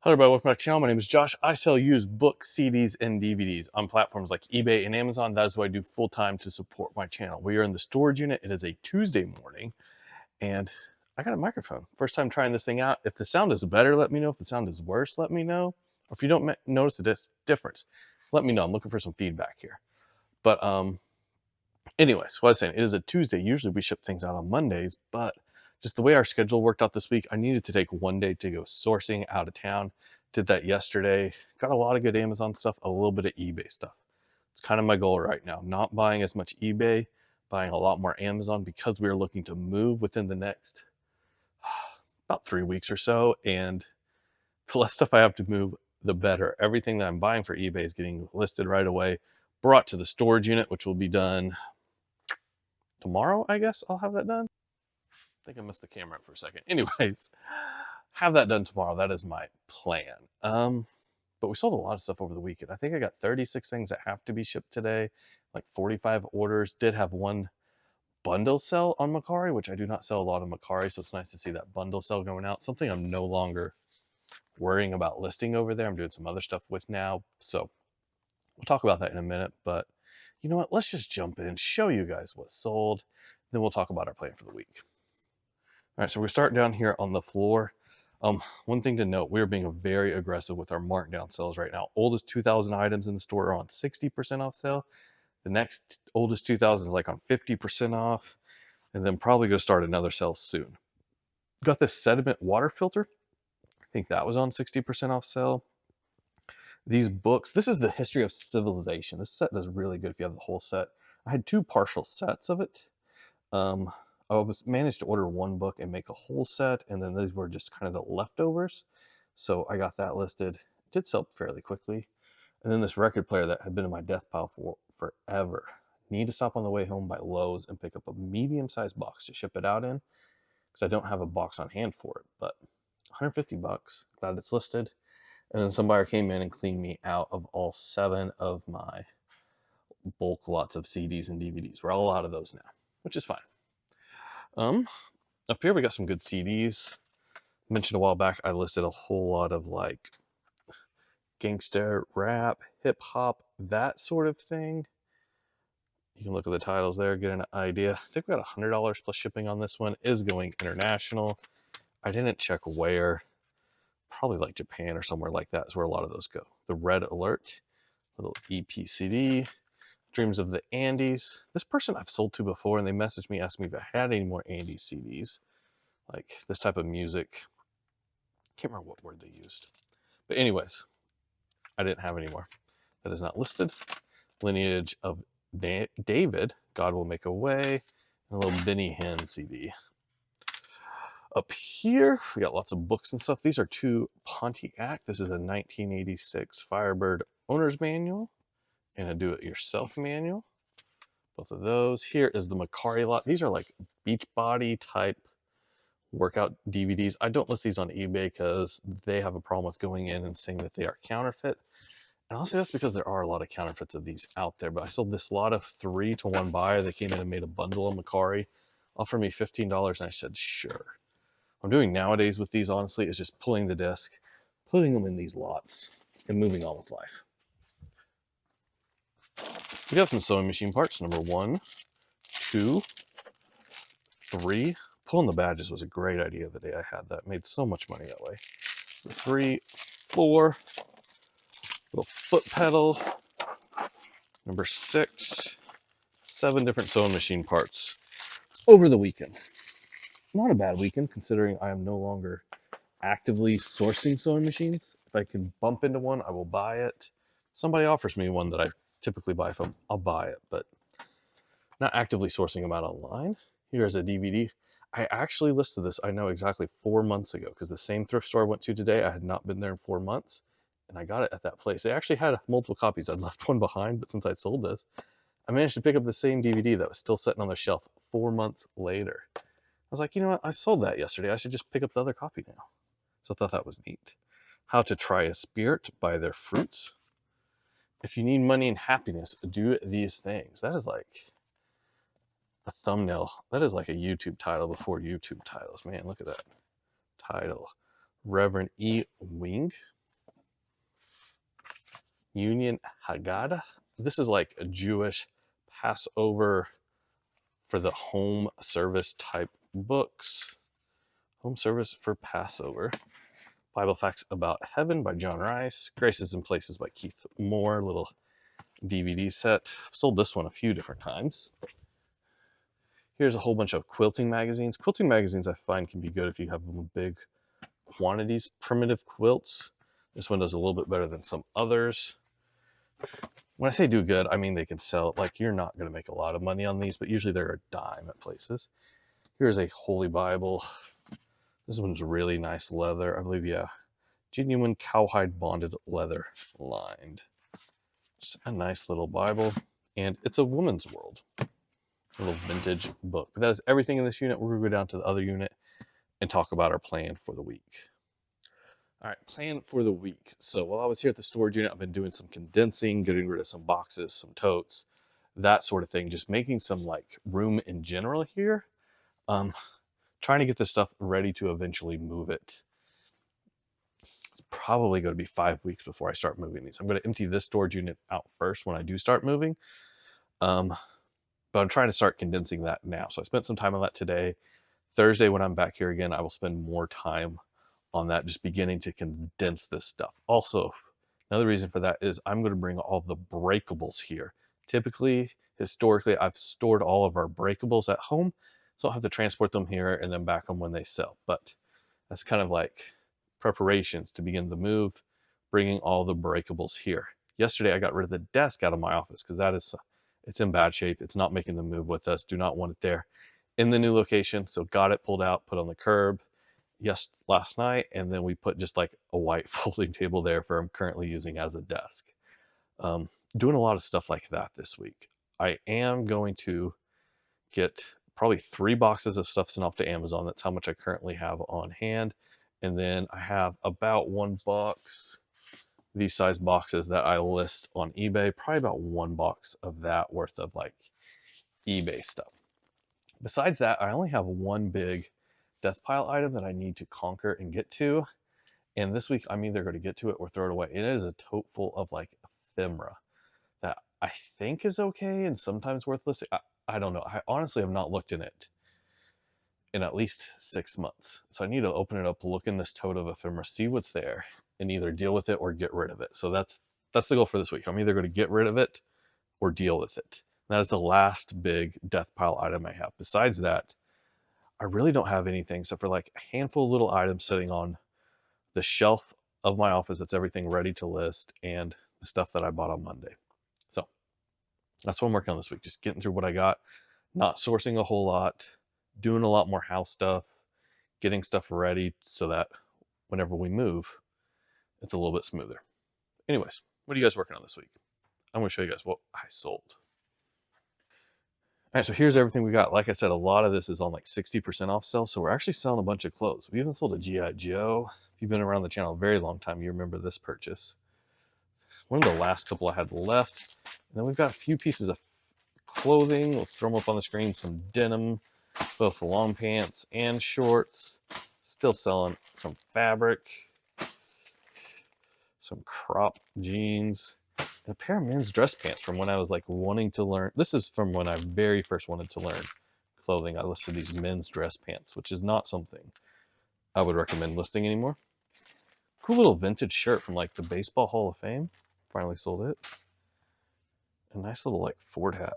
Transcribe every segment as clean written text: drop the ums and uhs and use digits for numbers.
Hello everybody, welcome back to the channel. My name is Josh. I sell used books, CDs, and DVDs on platforms like eBay and Amazon. That is what I do full time to support my channel. We are in the storage unit. It is a Tuesday morning, and I got a microphone. First time trying this thing out. If the sound is better, let me know. If the sound is worse, let me know. Or if you don't notice the difference, let me know. I'm looking for some feedback here. But anyways, what I was saying, it is a Tuesday. Usually we ship things out on Mondays, but just the way our schedule worked out this week, I needed to take one day to go sourcing out of town. Did that yesterday. Got a lot of good Amazon stuff, a little bit of eBay stuff. It's kind of my goal right now. Not buying as much eBay, buying a lot more Amazon because we are looking to move within the next about 3 weeks or so. And the less stuff I have to move, the better. Everything that I'm buying for eBay is getting listed right away, brought to the storage unit, which will be done tomorrow, I guess I'll have that done. I think I missed the camera up for a second. Anyways, have that done tomorrow. That is my plan. But we sold a lot of stuff over the weekend. I think I got 36 things that have to be shipped today, like 45 orders. Did have one bundle sell on Mercari, which I do not sell a lot of Mercari, so it's nice to see that bundle sell going out. Something I'm no longer worrying about listing over there. I'm doing some other stuff with now, so we'll talk about that in a minute. But you know what? Let's just jump in, show you guys what sold, then we'll talk about our plan for the week. All right, so we start down here on the floor. One thing to note, we're being very aggressive with our markdown sales right now. Oldest 2,000 items in the store are on 60% off sale. The next oldest 2,000 is like on 50% off, and then probably going to start another sale soon. Got this sediment water filter. I think that was on 60% off sale. These books, this is the History of Civilization. This set does really good if you have the whole set. I had 2 partial sets of it. I managed to order one book and make a whole set, and then these were just kind of the leftovers. So I got that listed. It did sell fairly quickly. And then this record player that had been in my death pile for forever. Need to stop on the way home by Lowe's and pick up a medium-sized box to ship it out in, because I don't have a box on hand for it. But 150 bucks. Glad it's listed. And then some buyer came in and cleaned me out of all 7 of my bulk lots of CDs and DVDs. We're all out of those now, which is fine. Up here we got some good CDs. Mentioned a while back, I listed a whole lot of like gangster rap, hip hop, that sort of thing. You can look at the titles there, get an idea. I think we got $100 plus shipping on this one. Is going international. I didn't check where. Probably like Japan or somewhere like that is where a lot of those go. The Red Alert, little EPCD. Dreams of the Andes. This person I've sold to before, and they messaged me, asked me if I had any more Andes CDs, like this type of music. Can't remember what word they used. But anyways, I didn't have any more. That is not listed. Lineage of David, God Will Make a Way, and a little Benny Hinn CD. Up here, we got lots of books and stuff. These are 2 Pontiac. This is a 1986 Firebird Owner's Manual and a do-it-yourself manual. Both of those. Here is the Mercari lot. These are like Beachbody type workout DVDs. I don't list these on eBay because they have a problem with going in and saying that they are counterfeit. And honestly, that's because there are a lot of counterfeits of these out there. But I sold this lot of 3 to one buyer. They came in and made a bundle of Mercari, offered me $15, and I said, sure. What I'm doing nowadays with these, honestly, is just pulling the disc, putting them in these lots, and moving on with life. We got some sewing machine parts. Number 1, 2, 3. Pulling the badges was a great idea the day I had that. Made so much money that way. 3, 4. Little foot pedal. Number 6. 7 different sewing machine parts over the weekend. Not a bad weekend considering I am no longer actively sourcing sewing machines. If I can bump into one, I will buy it. Somebody offers me one that I typically buy from, I'll buy it, but not actively sourcing them out online. Here's a DVD. I actually listed this, I know exactly 4 months ago, because the same thrift store I went to today, I had not been there in 4 months, and I got it at that place. They actually had multiple copies. I'd left one behind, but since I sold this, I managed to pick up the same DVD that was still sitting on their shelf 4 months later. I was like, you know what? I sold that yesterday. I should just pick up the other copy now. So I thought that was neat. How to Try a Spirit by Their Fruits. If you need money and happiness, do these things. That is like a thumbnail. That is like a YouTube title before YouTube titles. Man, look at that title. Reverend E. Wing, Union Haggadah. This is like a Jewish Passover for the home service type books. Home service for Passover. Bible Facts About Heaven by John Rice. Graces and Places by Keith Moore. Little DVD set. I've sold this one a few different times. Here's a whole bunch of quilting magazines. Quilting magazines I find can be good if you have them in big quantities. Primitive Quilts. This one does a little bit better than some others. When I say do good, I mean they can sell. Like, you're not going to make a lot of money on these, but usually they're a dime at places. Here's a Holy Bible. This one's really nice leather. I believe, yeah, genuine cowhide bonded leather lined. Just a nice little Bible. And it's a woman's world. A little vintage book. But that is everything in this unit. We're going to go down to the other unit and talk about our plan for the week. All right, plan for the week. So while I was here at the storage unit, I've been doing some condensing, getting rid of some boxes, some totes, that sort of thing. Just making some like room in general here. Trying to get this stuff ready to eventually move it. It's probably going to be 5 weeks before I start moving these. I'm going to empty this storage unit out first when I do start moving. But I'm trying to start condensing that now. So I spent some time on that today. Thursday, when I'm back here again, I will spend more time on that, just beginning to condense this stuff. Also, another reason for that is I'm going to bring all the breakables here. Typically, historically, I've stored all of our breakables at home, so I'll have to transport them here and then back them when they sell. But that's kind of like preparations to begin the move, bringing all the breakables here. Yesterday, I got rid of the desk out of my office because it's in bad shape. It's not making the move with us. Do not want it there in the new location. So got it pulled out, put on the curb last night, and then we put just like a white folding table there for I'm currently using as a desk. Doing a lot of stuff like that this week. I am going to get probably 3 boxes of stuff sent off to Amazon. That's how much I currently have on hand. And then I have about 1 box, these size boxes that I list on eBay, probably about 1 box of that worth of like eBay stuff. Besides that, I only have 1 big death pile item that I need to conquer and get to. And this week, I'm either going to get to it or throw it away. It is a tote full of like ephemera that I think is okay and sometimes worth listing. I don't know. I honestly have not looked in it in at least 6 months. So I need to open it up, look in this tote of ephemera, see what's there, and either deal with it or get rid of it. So that's the goal for this week. I'm either going to get rid of it or deal with it. That is the last big death pile item I have. Besides that, I really don't have anything except for like a handful of little items sitting on the shelf of my office. That's everything ready to list and the stuff that I bought on Monday. So that's what I'm working on this week. Just getting through what I got, not sourcing a whole lot, doing a lot more house stuff, getting stuff ready so that whenever we move, it's a little bit smoother. Anyways, what are you guys working on this week? I'm going to show you guys what I sold. All right, so here's everything we got. Like I said, a lot of this is on like 60% off sale, so we're actually selling a bunch of clothes. We even sold a G.I. Joe. If you've been around the channel a very long time, you remember this purchase. One of the last couple I had left. And then we've got a few pieces of clothing. We'll throw them up on the screen. Some denim, both long pants and shorts. Still selling some fabric, some crop jeans, and a pair of men's dress pants from when I was like wanting to learn. This is from when I very first wanted to learn clothing. I listed these men's dress pants, which is not something I would recommend listing anymore. Cool little vintage shirt from like the Baseball Hall of Fame. Finally sold it. A nice little like Ford hat.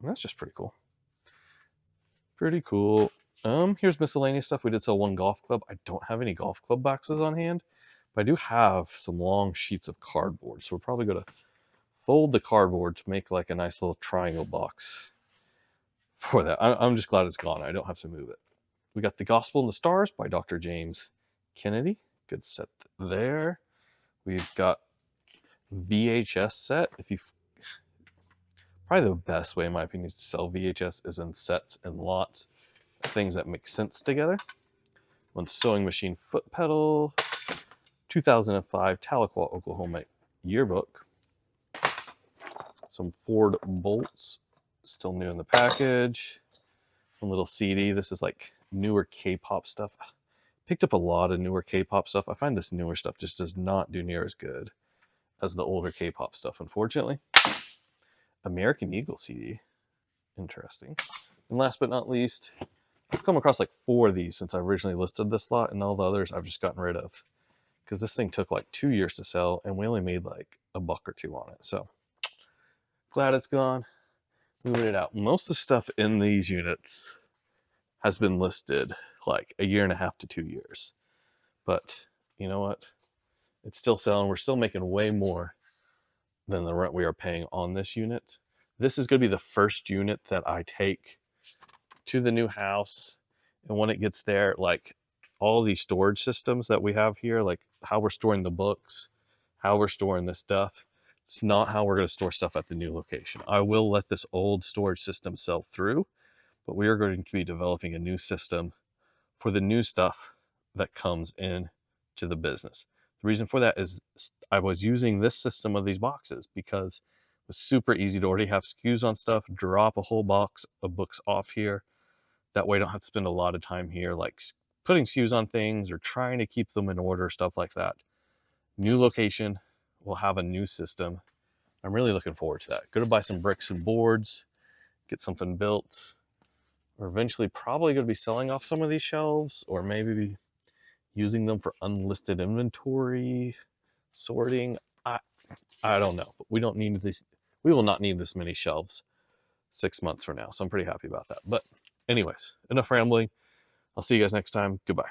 And that's just pretty cool. Pretty cool. Here's miscellaneous stuff. We did sell 1 golf club. I don't have any golf club boxes on hand, but I do have some long sheets of cardboard. So we're probably going to fold the cardboard to make like a nice little triangle box for that. I'm just glad it's gone. I don't have to move it. We got The Gospel and the Stars by Dr. James Kennedy. Good set there. We've got VHS set. Probably the best way, in my opinion, to sell VHS is in sets and lots. Things that make sense together. 1 sewing machine foot pedal. 2005 Tahlequah, Oklahoma yearbook. Some Ford bolts, still new in the package. 1 little CD. This is like newer K-pop stuff. Picked up a lot of newer K-pop stuff. I find this newer stuff just does not do near as good as the older K-pop stuff, unfortunately. American Eagle CD. Interesting. And last but not least, I've come across like 4 of these since I originally listed this lot, and all the others I've just gotten rid of. Because this thing took like 2 years to sell, and we only made like $1 or $2 on it. So, glad it's gone. Moving it out. Most of the stuff in these units has been listed like 1.5 to 2 years. But, you know what? It's still selling. We're still making way more than the rent we are paying on this unit. This is going to be the first unit that I take to the new house. And when it gets there, like all these storage systems that we have here, like how we're storing the books, how we're storing this stuff, it's not how we're going to store stuff at the new location. I will let this old storage system sell through, but we are going to be developing a new system for the new stuff that comes in to the business. The reason for that is I was using this system of these boxes because it was super easy to already have SKUs on stuff, drop a whole box of books off here. That way I don't have to spend a lot of time here like putting SKUs on things or trying to keep them in order, stuff like that. New location, we'll have a new system. I'm really looking forward to that. Going to buy some bricks and boards, get something built. We're eventually probably going to be selling off some of these shelves, or maybe using them for unlisted inventory, sorting. I don't know, but we don't need this. We will not need this many shelves 6 months from now. So I'm pretty happy about that. But anyways, enough rambling. I'll see you guys next time. Goodbye.